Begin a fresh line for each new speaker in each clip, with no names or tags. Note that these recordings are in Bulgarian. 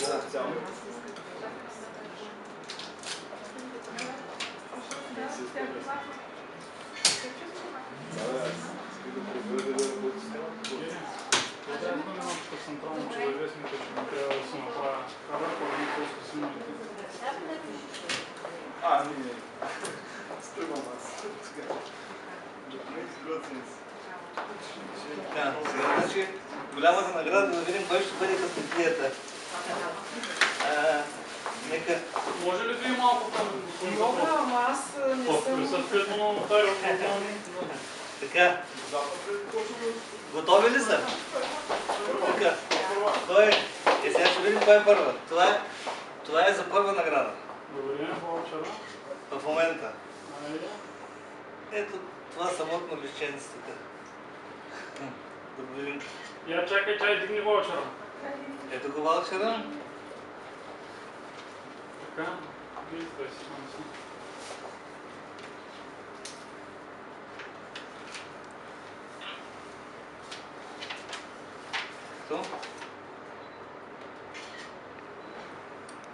специално.
Централно човевестника ще ми трябва да се направя кадър, поради просто снимите.
Не. Стъгвам аз.
Така, сега значи голямата награда да видим кой ще бъде късметлията. Нека...
Може ли да и малко там?
Мога, ама аз не съм...
Присъствието на нотариус.
Така. Готови ли са? Така. Той е, сега ще видим кой е първа. Това е за първа награда.
Добре, ваучера.
В момента.
Айде.
Ето това самотно лишченце тук. Да видим.
Я чакай, дигни ваучера.
Ето го ваучера.
Така, действай си.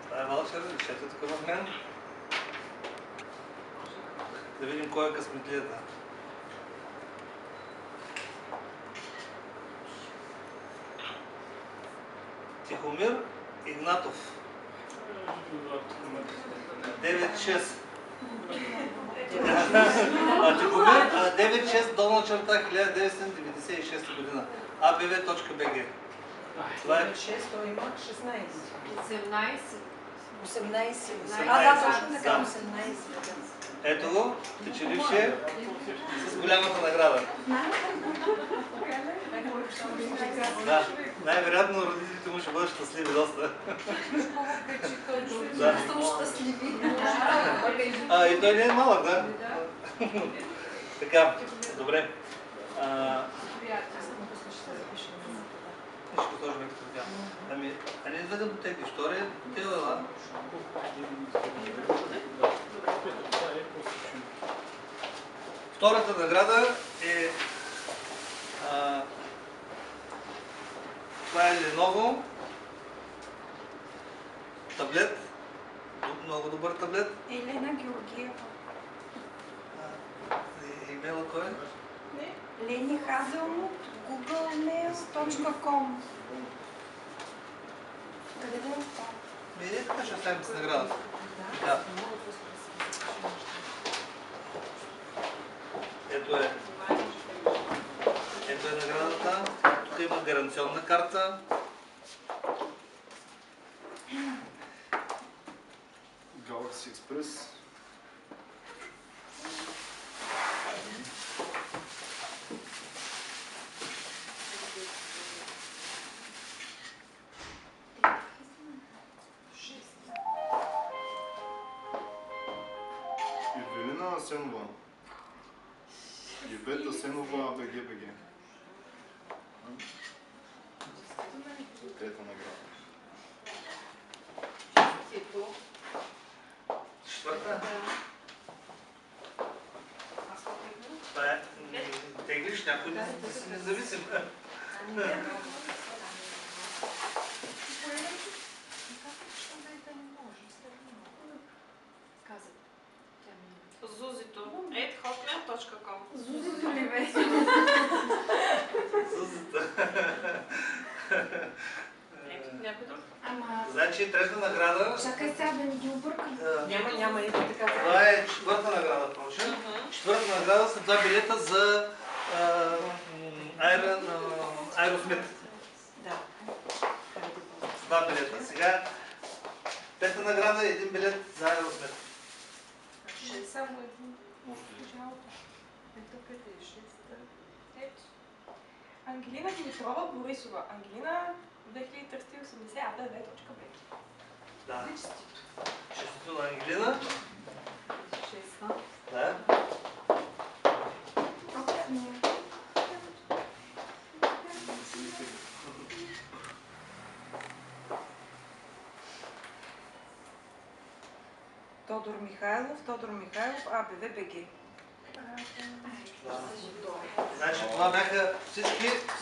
Това е ваучера, лишете тук в мен. Да видим кой е късметлията. Тихомир Игнатов. 9-6. Тихомир 9-6 долна черта 1996 година. abv.bg. Това е
6, той има 16.
18.
18.
Да, точно така,
Да.
18.
Ето го, печеливше с голямата награда. Да, най-вероятно родителите му ще бъдат щастливи доста. Да.
Съм щастливи.
И той не е малък, да? Така, добре. Ще го сложим като така. Ами, а не изведем до тези истории, те да. Втората награда е това е Lenovo таблет, много добър таблет.
Елена Георгиева.
Имейла кой е?
Лени Хазелнут, googlemail.com. Къде да е това?
Така ще оставим с наградата. Да. Ето е наградата. Тук има гаранционна карта.
Galaxy Express. Евелина Асенова. Ивет Асенова БГ. Трета награда.
Четвърта. Това е теглиш някой да си независим.
Зузито. @hotmail.com.
Зузито ли бе?
Зузата.
Някой друг?
Ама...
Значи трета награда.
Чакай сега да не ги объркам.
Няма, ето така.
Това е четвърта награда, впрочем. Четвърта награда са два билета за Aerosmith.
Да.
Два билета. Сега пета награда е един билет за Aerosmith.
Само един. Ето къде е 6. Ето. Ангелина Димитрова Борисова. Ангелина 2380 abv.bg.
Да. Честито на Ангелина.
6.
Да.
Тодор Михайлов, abv.bg.
Значи това бяха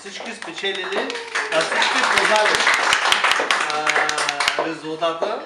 всички спечелили, всички познали резултата.